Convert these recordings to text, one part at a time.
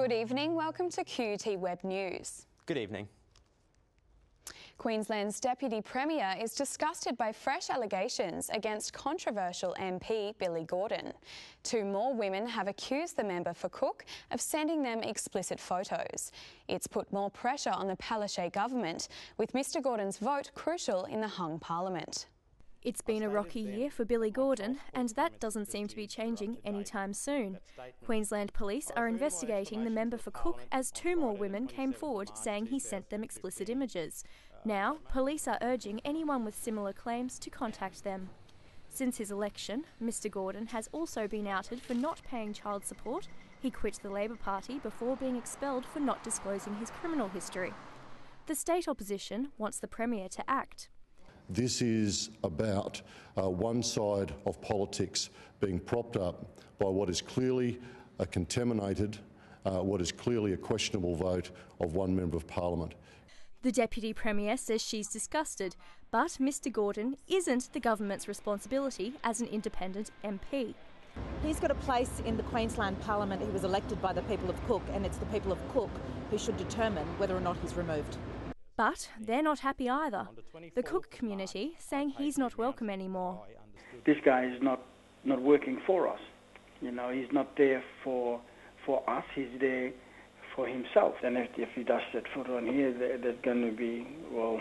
Good evening, welcome to QUT Web News. Good evening. Queensland's Deputy Premier is disgusted by fresh allegations against controversial MP Billy Gordon. Two more women have accused the member for Cook of sending them explicit photos. It's put more pressure on the Palaszczuk government, with Mr Gordon's vote crucial in the hung parliament. It's been a rocky year for Billy Gordon, and that doesn't seem to be changing anytime soon. Queensland police are investigating the member for Cook as two more women came forward saying he sent them explicit images. Now, police are urging anyone with similar claims to contact them. Since his election, Mr Gordon has also been outed for not paying child support. He quit the Labor Party before being expelled for not disclosing his criminal history. The state opposition wants the Premier to act. This is about one side of politics being propped up by what is clearly a contaminated, what is clearly a questionable vote of one Member of Parliament. The Deputy Premier says she's disgusted, but Mr Gordon isn't the government's responsibility as an independent MP. He's got a place in the Queensland Parliament. He was elected by the people of Cook, and it's the people of Cook who should determine whether or not he's removed. But they're not happy either. The Cook community saying he's not welcome anymore. This guy is not working for us. You know, he's not there for us. He's there for himself. And if he does set foot on here, there's going to be, well,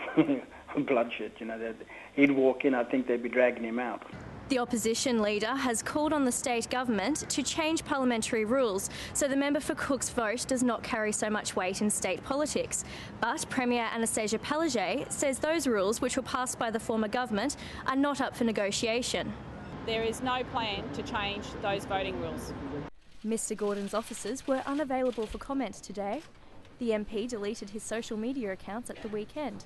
bloodshed. You know, he'd walk in. I think they'd be dragging him out. The opposition leader has called on the state government to change parliamentary rules so the member for Cook's vote does not carry so much weight in state politics. But Premier Anastasia Palaszczuk says those rules, which were passed by the former government, are not up for negotiation. There is no plan to change those voting rules. Mr Gordon's officers were unavailable for comment today. The MP deleted his social media accounts at the weekend.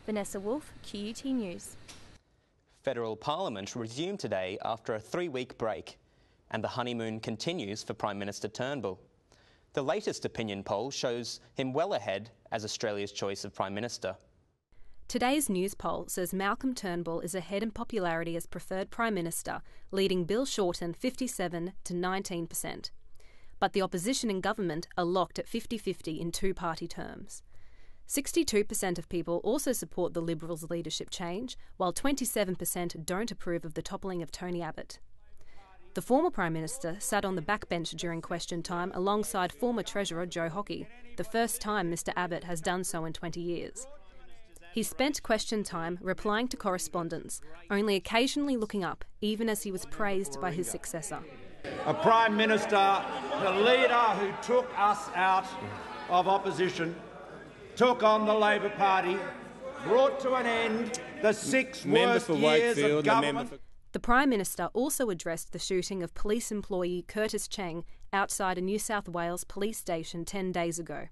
Vanessa Wolfe, QUT News. Federal Parliament resumed today after a 3-week break, and the honeymoon continues for Prime Minister Turnbull. The latest opinion poll shows him well ahead as Australia's choice of Prime Minister. Today's news poll says Malcolm Turnbull is ahead in popularity as preferred Prime Minister, leading Bill Shorten 57 to 19%. But the opposition in government are locked at 50-50 in two-party terms. 62% of people also support the Liberals' leadership change, while 27% don't approve of the toppling of Tony Abbott. The former Prime Minister sat on the backbench during question time alongside former Treasurer Joe Hockey, the first time Mr Abbott has done so in 20 years. He spent question time replying to correspondence, only occasionally looking up, even as he was praised by his successor. A Prime Minister, the leader who took us out of opposition, took on the Labor Party, brought to an end the 6 worst years of government. The Prime Minister also addressed the shooting of police employee Curtis Cheng outside a New South Wales police station 10 days ago.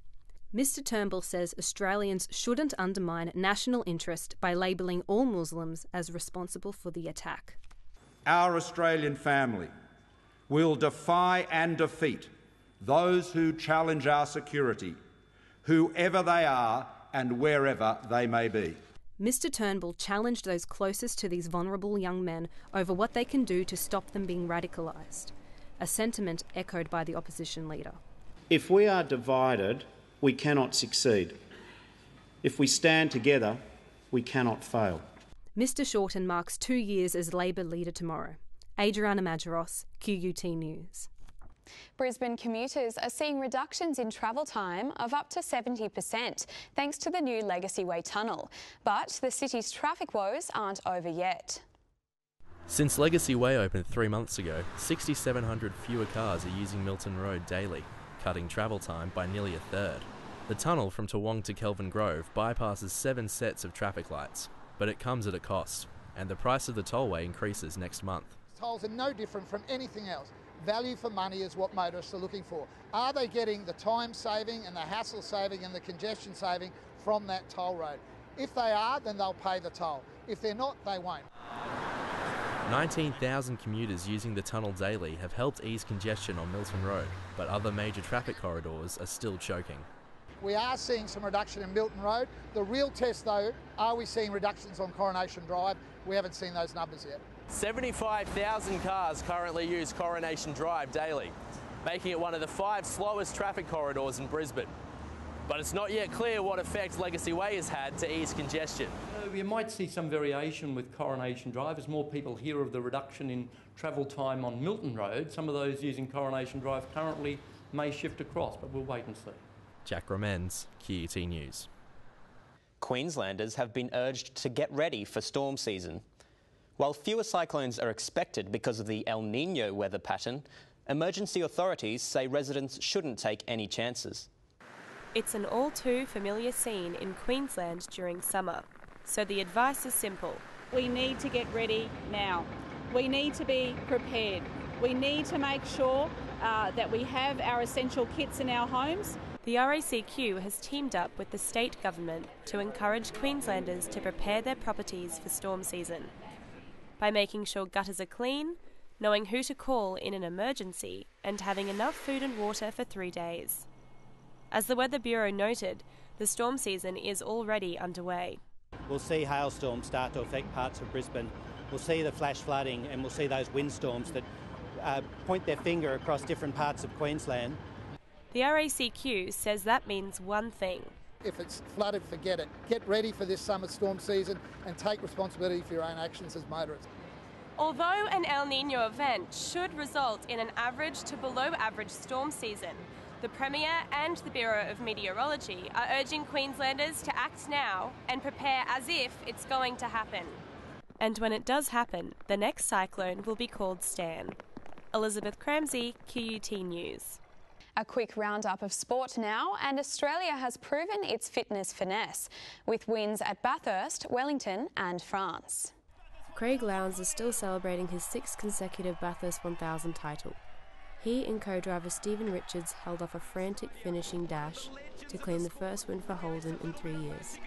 Mr Turnbull says Australians shouldn't undermine national interest by labelling all Muslims as responsible for the attack. Our Australian family will defy and defeat those who challenge our security, whoever they are and wherever they may be. Mr Turnbull challenged those closest to these vulnerable young men over what they can do to stop them being radicalised, a sentiment echoed by the opposition leader. If we are divided, we cannot succeed. If we stand together, we cannot fail. Mr Shorten marks 2 years as Labor leader tomorrow. Adriana Majoros, QUT News. Brisbane commuters are seeing reductions in travel time of up to 70% thanks to the new Legacy Way tunnel. But the city's traffic woes aren't over yet. Since Legacy Way opened 3 months ago, 6,700 fewer cars are using Milton Road daily, cutting travel time by nearly a third. The tunnel from Toowong to Kelvin Grove bypasses 7 sets of traffic lights, but it comes at a cost, and the price of the tollway increases next month. Tolls are no different from anything else. Value for money is what motorists are looking for. Are they getting the time saving and the hassle saving and the congestion saving from that toll road? If they are, then they'll pay the toll. If they're not, they won't. 19,000 commuters using the tunnel daily have helped ease congestion on Milton Road, but other major traffic corridors are still choking. We are seeing some reduction in Milton Road. The real test, though, are we seeing reductions on Coronation Drive? We haven't seen those numbers yet. 75,000 cars currently use Coronation Drive daily. making it one of the 5 slowest traffic corridors in Brisbane. But it's not yet clear what effect Legacy Way has had to ease congestion. We might see some variation with Coronation Drive as more people hear of the reduction in travel time on Milton Road. Some of those using Coronation Drive currently may shift across, but we'll wait and see. Jack Romens, QUT News. Queenslanders have been urged to get ready for storm season. While fewer cyclones are expected because of the El Niño weather pattern, emergency authorities say residents shouldn't take any chances. It's an all too familiar scene in Queensland during summer, so the advice is simple. We need to get ready now. We need to be prepared. We need to make sure that we have our essential kits in our homes. The RACQ has teamed up with the state government to encourage Queenslanders to prepare their properties for storm season. By making sure gutters are clean, knowing who to call in an emergency, and having enough food and water for 3 days. As the Weather Bureau noted, the storm season is already underway. We'll see hailstorms start to affect parts of Brisbane. We'll see the flash flooding and we'll see those windstorms that point their finger across different parts of Queensland. The RACQ says that means one thing. If it's flooded, forget it. Get ready for this summer storm season and take responsibility for your own actions as motorists. Although an El Niño event should result in an average to below average storm season, the Premier and the Bureau of Meteorology are urging Queenslanders to act now and prepare as if it's going to happen. And when it does happen, the next cyclone will be called Stan. Elizabeth Cramsey, QUT News. A quick roundup of sport now, and Australia has proven its fitness finesse with wins at Bathurst, Wellington and France. Craig Lowndes is still celebrating his 6th consecutive Bathurst 1000 title. He and co-driver Stephen Richards held off a frantic finishing dash to claim the first win for Holden in 3 years.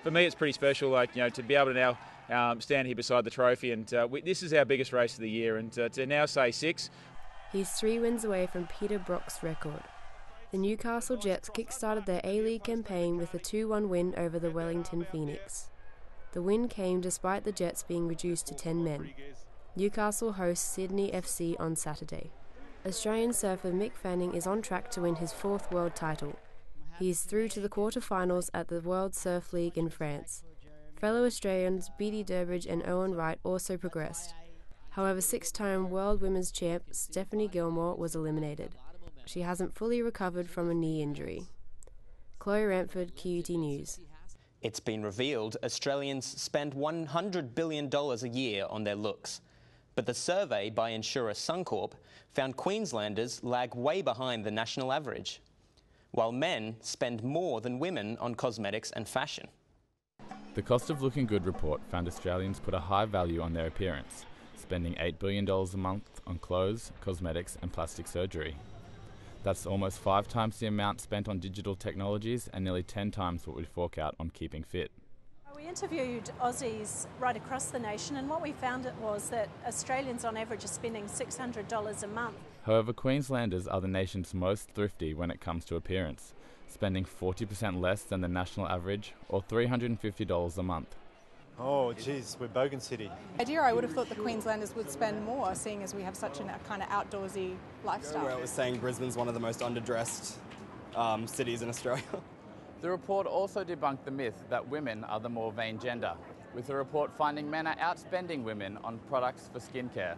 For me, it's pretty special, to be able to now stand here beside the trophy, and this is our biggest race of the year, and to now say 6. He's 3 wins away from Peter Brock's record. The Newcastle Jets kick-started their A-League campaign with a 2-1 win over the Wellington Phoenix. The win came despite the Jets being reduced to 10 men. Newcastle hosts Sydney FC on Saturday. Australian surfer Mick Fanning is on track to win his 4th world title. He is through to the quarter-finals at the World Surf League in France. Fellow Australians Beattie Durbridge and Owen Wright also progressed. However, 6-time world women's champ Stephanie Gilmore was eliminated. She hasn't fully recovered from a knee injury. Chloe Ramford, QUT News. It's been revealed Australians spend $100 billion a year on their looks. But the survey by insurer Suncorp found Queenslanders lag way behind the national average, while men spend more than women on cosmetics and fashion. The Cost of Looking Good report found Australians put a high value on their appearance, spending $8 billion a month on clothes, cosmetics and plastic surgery. That's almost 5 times the amount spent on digital technologies and nearly 10 times what we fork out on keeping fit. We interviewed Aussies right across the nation, and what we found was that Australians on average are spending $600 a month. However, Queenslanders are the nation's most thrifty when it comes to appearance, spending 40% less than the national average, or $350 a month. Oh, geez, we're Bogan City. I would have thought the Queenslanders would spend more, seeing as we have such a kind of outdoorsy lifestyle. Where I was saying Brisbane's one of the most underdressed cities in Australia. The report also debunked the myth that women are the more vain gender, with the report finding men are outspending women on products for skincare.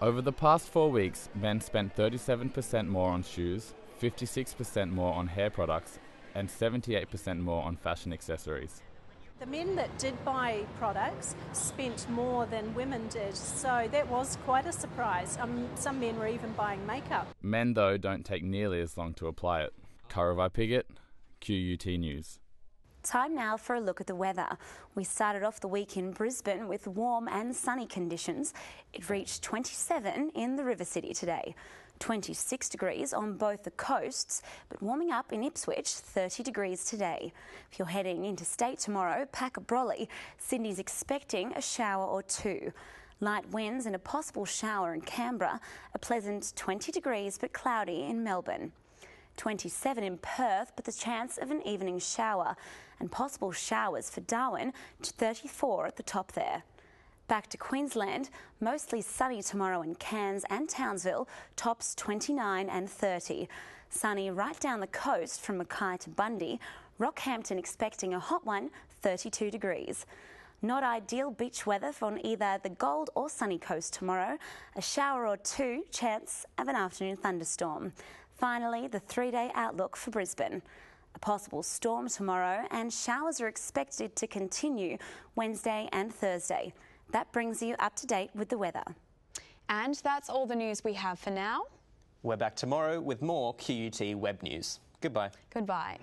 Over the past 4 weeks, men spent 37% more on shoes, 56% more on hair products, and 78% more on fashion accessories. The men that did buy products spent more than women did, so that was quite a surprise. Some men were even buying makeup. Men, though, don't take nearly as long to apply it. Karavi Piggott, QUT News. Time now for a look at the weather. We started off the week in Brisbane with warm and sunny conditions. It reached 27 in the River City today. 26 degrees on both the coasts, but warming up in Ipswich, 30 degrees today. If you're heading interstate tomorrow, pack a brolly. Sydney's expecting a shower or 2. Light winds and a possible shower in Canberra. A pleasant 20 degrees but cloudy in Melbourne. 27 in Perth, but the chance of an evening shower, and possible showers for Darwin to 34 at the top there. Back to Queensland, mostly sunny tomorrow in Cairns and Townsville, tops 29 and 30. Sunny right down the coast from Mackay to Bundy. Rockhampton expecting a hot one, 32 degrees. Not ideal beach weather on either the Gold or Sunny Coast tomorrow. A shower or two, chance of an afternoon thunderstorm. Finally, the 3-day outlook for Brisbane. A possible storm tomorrow and showers are expected to continue Wednesday and Thursday. That brings you up to date with the weather. And that's all the news we have for now. We're back tomorrow with more QUT Web News. Goodbye. Goodbye.